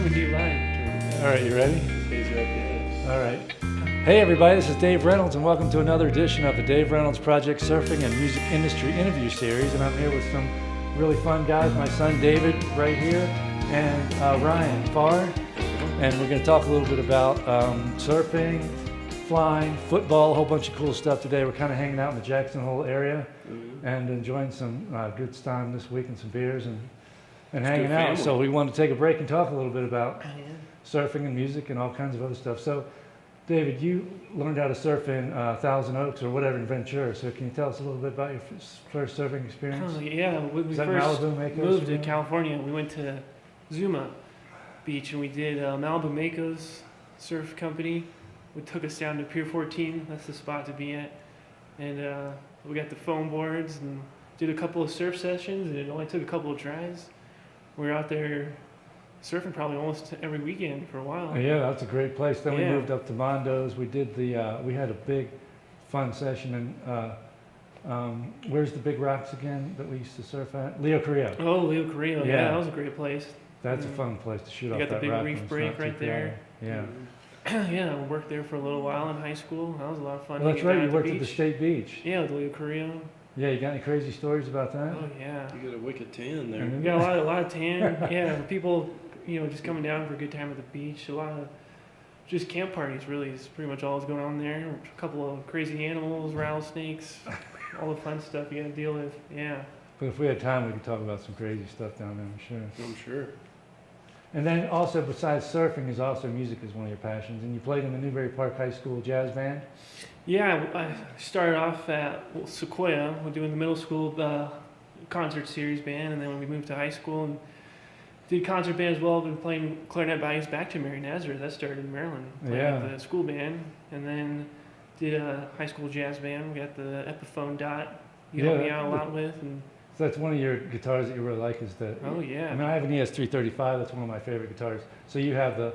we do live. All right, you ready? Stays right there. All right. Hey everybody, this is Dave Reynolds and welcome to another edition of the Dave Reynolds Project Surfing and Music Industry Interview Series. And I'm here with some really fun guys, my son David right here and Ryan Farr. And we're going to talk a little bit about surfing, flying, football, a whole bunch of cool stuff today. We're kind of hanging out in the Jackson Hole area and enjoying some good time this week and some beers and hanging out. So we wanted to take a break and talk a little bit about surfing and music and all kinds of other stuff. So David, you learned how to surf in Thousand Oaks or whatever in Ventura. So can you tell us a little bit about your first surfing experience? Oh, yeah, when we Is that first Malibu, Makos, moved to California, we went to Zuma Beach and we did Malibu Makos Surf Company. It took us down to Pier 14. That's the spot to be at. And we got the foam boards and did a couple of surf sessions, and it only took a couple of tries. We were out there surfing probably almost every weekend for a while. Yeah, that's a great place. Then we moved up to Mondo's. We did we had a big fun session in, where's the big rocks again that we used to surf at? Loew, Korea. Oh, Loew, Korea. Yeah, that was a great place. That's a fun place to shoot off got that the big rock reef when it's break not too right there. crowded. Yeah. Yeah, I worked there for a little while in high school. That was a lot of fun. Well, that's hanging right, down you worked at the beach. State Beach. Yeah, with Lydia Korea. Yeah, you got any crazy stories about that? Oh yeah. You got a wicked tan there. We got a lot of tan. Yeah, people, just coming down for a good time at the beach. A lot of just camp parties. Really, is pretty much all that's going on there. A couple of crazy animals, rattlesnakes, all the fun stuff you got to deal with. Yeah. But if we had time, we could talk about some crazy stuff down there, I'm sure. I'm sure. And then also, besides surfing, is also music is one of your passions. And you played in the Newbury Park High School Jazz Band. Yeah, I started off at Sequoia. We're doing the middle school concert series band, and then when we moved to high school and did concert band as well, I've been playing clarinet bass back to Mary Nazareth. That started in Maryland, playing with the school band, and then did a high school jazz band. We got the Epiphone Dot. You helped me out a lot with, and so that's one of your guitars that you really like is the... Oh, yeah. I mean, I have an ES-335. That's one of my favorite guitars. So you have the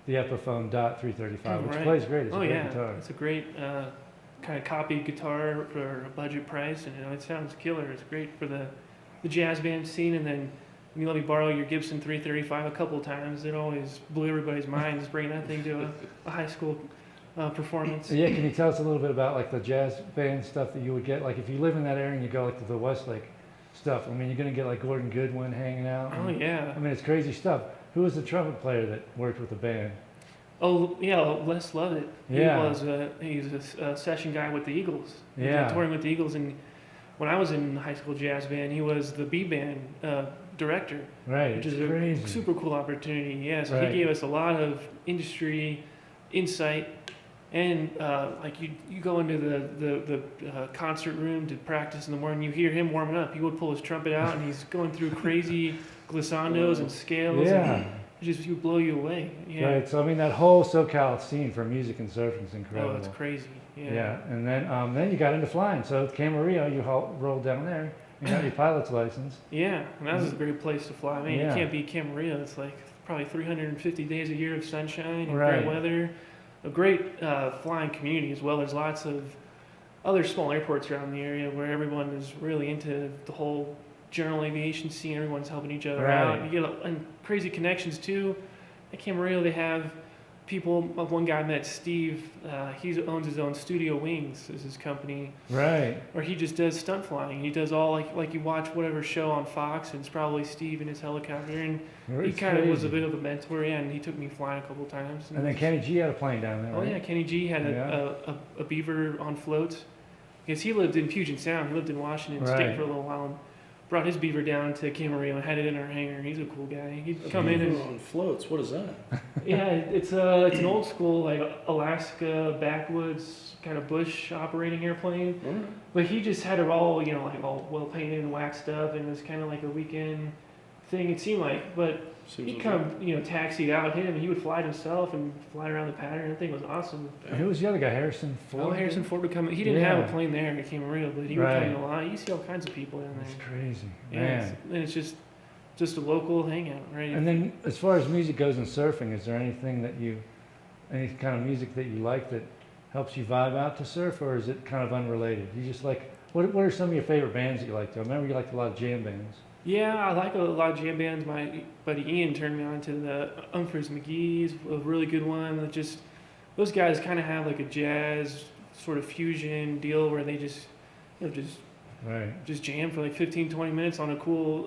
Epiphone Dot 335, which plays great. It's a great guitar. It's a great kind of copied guitar for a budget price, and it sounds killer. It's great for the jazz band scene, and then when you let me borrow your Gibson 335 a couple of times, it always blew everybody's minds bringing that thing to a high school performance. Yeah, can you tell us a little bit about like the jazz band stuff that you would get? Like if you live in that area and you go like to the Westlake stuff, I mean, you're going to get like Gordon Goodwin hanging out. Oh, yeah. I mean, it's crazy stuff. Who was the trumpet player that worked with the band? Oh, yeah, Les Lovett. Yeah. He was a session guy with the Eagles. He Yeah. was touring with the Eagles, and when I was in high school jazz band, he was the B-band director. Right, which it's is crazy. a super cool opportunity. Yeah, so Right. he gave us a lot of industry insight. And like you go into the concert room to practice in the morning, you hear him warming up. He would pull his trumpet out, and he's going through crazy glissandos and scales. Yeah. And he would blow you away. Yeah. Right, so I mean that whole SoCal scene for music and surfing is incredible. Oh, it's crazy. Yeah. Yeah, and then you got into flying. So Camarillo, you rolled down there. You got your pilot's license. Yeah, and that was a great place to fly. I mean, Yeah. you can't beat Camarillo. It's like probably 350 days a year of sunshine and Right. great weather. A great flying community as well. There's lots of other small airports around the area where everyone is really into the whole general aviation scene. Everyone's helping each other out. You get and crazy connections too. At Camarillo, they have people. One guy I met, Steve. He owns his own Studio Wings, is his company. Right. Or he just does stunt flying. He does all like you watch whatever show on Fox, and it's probably Steve in his helicopter. And he kind of was a bit of a mentor, and he took me flying a couple of times. And then Kenny G had a plane down there, Oh right? yeah, Kenny G had a beaver on floats. Because he lived in Puget Sound. He lived in Washington State for a little while, and brought his beaver down to Camarillo and had it in our hangar. He's a cool guy. He'd come in and on floats. What is that? yeah, it's an old school like Alaska backwoods kind of bush operating airplane. Mm. But he just had it all like all well painted and waxed up, and it was kind of like a weekend thing. It seemed like, but he'd come taxied out him. He would fly it himself and fly around the pattern. That thing was awesome. And who was the other guy? Harrison Ford? Oh, Harrison Ford would come. He didn't have a plane there. It came real, but he would come in a lot. You see all kinds of people in there. That's crazy, Yeah, man. and it's just a local hangout, right? And then, as far as music goes in surfing, is there anything any kind of music that you like that helps you vibe out to surf, or is it kind of unrelated? You just like, what are some of your favorite bands that you like to? I remember you liked a lot of jam bands. Yeah, I like a lot of jam bands. My buddy Ian turned me on to the Humphreys McGee's, a really good one. That just those guys kind of have like a jazz sort of fusion deal where they just Right. just jam for like 15, 20 minutes on a cool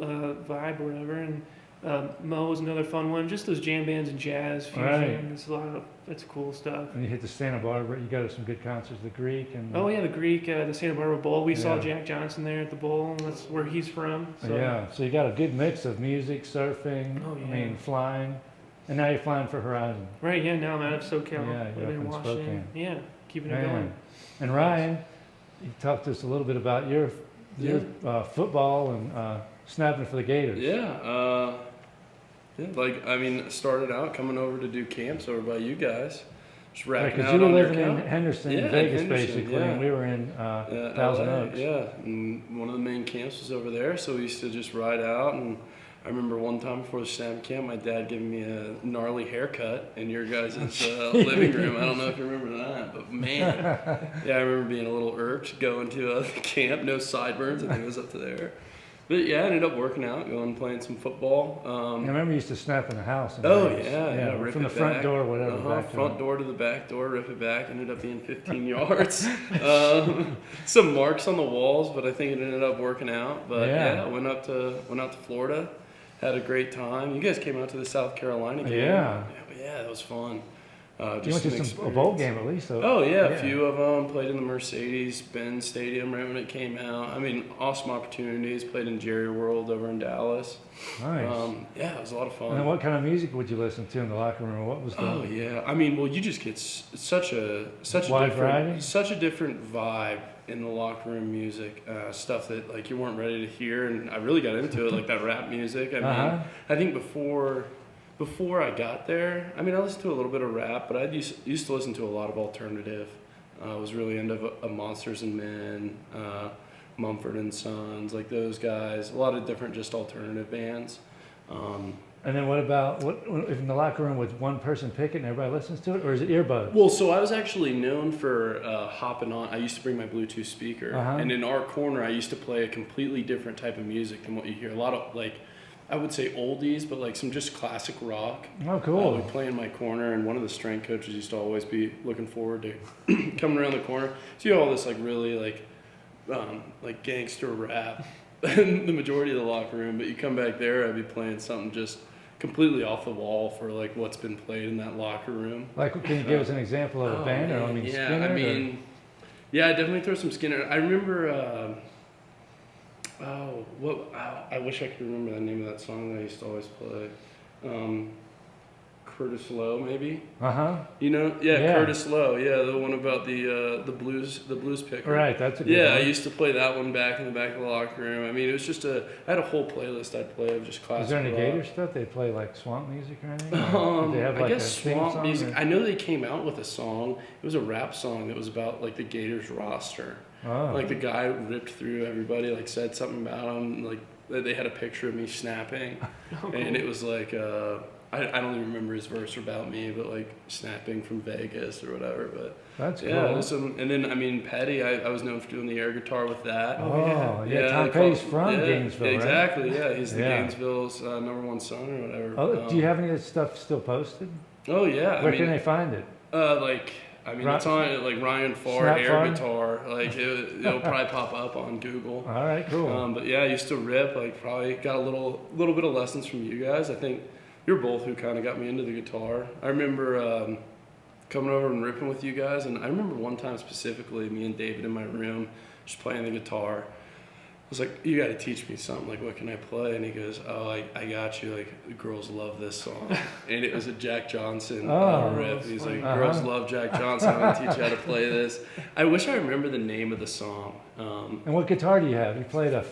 vibe or whatever. And Mo is another fun one. Just those jam bands and jazz fusion. Right. It's cool stuff. And you hit the Santa Barbara. You go to some good concerts. The Greek and. Oh yeah, the Greek, the Santa Barbara Bowl. We saw Yeah. Jack Johnson there at the Bowl. And that's where he's from. So. Yeah. So you got a good mix of music, surfing. Oh, yeah. I mean, flying, and now you're flying for Horizon. Right. Yeah. Now I'm out of SoCal. Yeah, you're living in up in Washington. Spokane. Yeah. Keeping it Man. going. And Ryan, you talked to us a little bit about your football and snapping for the Gators. Yeah. Like, I mean, started out coming over to do camps over by you guys. Just racking Because out you were on your living in account. Henderson, Yeah, Vegas, Henderson, basically, yeah. and we were in Thousand LA, Oaks. Yeah, and one of the main camps was over there, so we used to just ride out. And I remember one time before the snap camp, my dad giving me a gnarly haircut in your guys' living room. I don't know if you remember that, but man, yeah, I remember being a little irked going to a camp, no sideburns. I think it was up to there. But yeah, I ended up working out, going and playing some football. I remember you used to snap in the house. In Oh Vegas. yeah, rip from the it front back. door, whatever. Back Front door to the back door, rip it back. Ended up being 15 yards. Some marks on the walls, but I think it ended up working out. But yeah, went out to Florida, had a great time. You guys came out to the South Carolina game. Yeah, that was fun. you went to a bowl game at least. So. Oh yeah, a few of them. Played in the Mercedes-Benz Stadium right when it came out. I mean, awesome opportunities. Played in Jerry World over in Dallas. Nice. Yeah, it was a lot of fun. And then what kind of music would you listen to in the locker room? What was the? Oh yeah, I mean, well, you just get such a Wide variety? such a different vibe in the locker room music, stuff that like you weren't ready to hear, and I really got into it, like that rap music. I mean, I think before I got there, I mean, I listened to a little bit of rap, but I used to listen to a lot of alternative. I was really into Monsters and Men, Mumford and Sons, like those guys. A lot of different just alternative bands. And then what about if in the locker room with one person pick it and everybody listens to it, or is it earbuds? Well, so I was actually known for hopping on. I used to bring my Bluetooth speaker, and in our corner, I used to play a completely different type of music than what you hear. A lot of like, I would say oldies, but like some just classic rock. Oh, cool. I would play in my corner, and one of the strength coaches used to always be looking forward to coming around the corner. So you have all this like really like gangster rap in the majority of the locker room, but you come back there, I'd be playing something just completely off the wall for like what's been played in that locker room. Like, can you give us an example of a band? Or, I mean, yeah, Skynyrd, I mean, yeah, I definitely throw some Skynyrd. I remember. I wish I could remember the name of that song that I used to always play. Curtis Loew, maybe. You know, yeah, Curtis Loew, yeah, the one about the blues picker. Right, that's a good one. I used to play that one back in the back of the locker room. I mean, it was just I had a whole playlist I'd play of just classic. Is there any rock. Gator stuff? They play like swamp music or anything? Or do they have, I like, guess a theme swamp song, music. or? I know they came out with a song. It was a rap song that was about like the Gators roster. Oh. Like the guy ripped through everybody, like said something about him, like they had a picture of me snapping, and it was like I don't even remember his verse about me, but like snapping from Vegas or whatever. But That's yeah, cool. and then I mean Petty, I was known for doing the air guitar with that. Oh, yeah. Tom Petty's from Gainesville, right? Exactly. Yeah, he's the Gainesville's #1 son or whatever. Oh, do you have any of this stuff still posted? Oh yeah. Where can they find it? It's on like Ryan Farr Snap air Farr? guitar. Like it'll probably pop up on Google. All right, cool. But yeah, I used to rip. Like probably got a little bit of lessons from you guys. I think you're both who kind of got me into the guitar. I remember coming over and ripping with you guys, and I remember one time specifically, me and David in my room just playing the guitar. I was like, you got to teach me something. Like, what can I play? And he goes, I got you. Like, the girls love this song. And it was a Jack Johnson riff. He's like, girls love Jack Johnson. I'm going to teach you how to play this. I wish I remember the name of the song. And what guitar do you have? You played a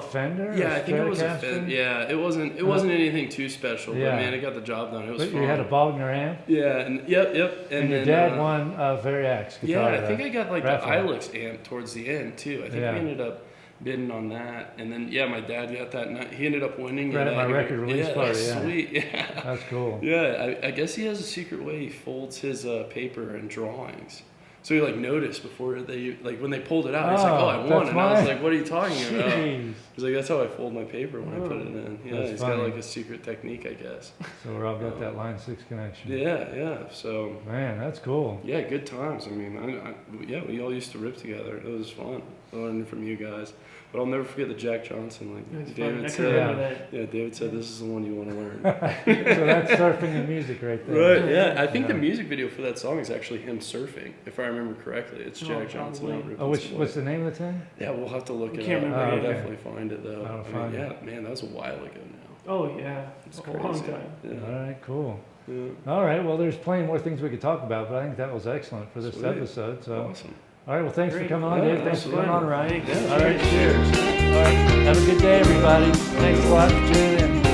Fender? Yeah, I think it was a Stratocaster? Fender. Yeah, it wasn't anything too special, but man, it got the job done. It was But fun. you had a Bogner amp? Yeah, and yep. And your dad won a Variax guitar. Yeah, I think I got like the raffle. Ilix amp towards the end too. I think we ended up bidding on that, and then my dad got that night. He ended up winning. Right at my record release party. That's Yeah, sweet. Yeah, that's cool. Yeah, I guess he has a secret way he folds his paper and drawings. So he like noticed before they like when they pulled it out. He's like, Oh, "Oh, I won," that's and I was mine. like, "What are you talking about?" Jeez. He's like, "That's how I fold my paper when I put it in." Yeah, That's he's funny. got like a secret technique, I guess. So we're all got that line 6 connection. Yeah. So Man, that's cool. yeah, good times. I mean, yeah, we all used to rip together. It was fun learning from you guys. But I'll never forget the Jack Johnson. Like It's fun. I David can said, remember that. yeah, David said, "This is the one you want to learn." So that's surfing and music right there. Right. Yeah. I think the Yeah. music video for that song is actually him surfing, if I remember correctly. It's Oh, Jack Johnson. probably. out ripping Oh, some what's the name of the thing? Yeah, we'll have to look I it can't up. remember I'll either. definitely find it though. I'll I find mean, it. yeah, man, that was a while ago now. Oh yeah, It's a crazy. long time. Yeah. All right, cool. Yeah. All right, well, there's plenty more things we could talk about, but I think that was excellent for this Sweet. episode. So, Awesome. all right, well, thanks for Great. coming on, Yeah, Dave. Thanks for coming absolutely. on, Ryan. Thanks. All right, cheers. All right, have a good day, everybody. Thanks a lot for tuning in.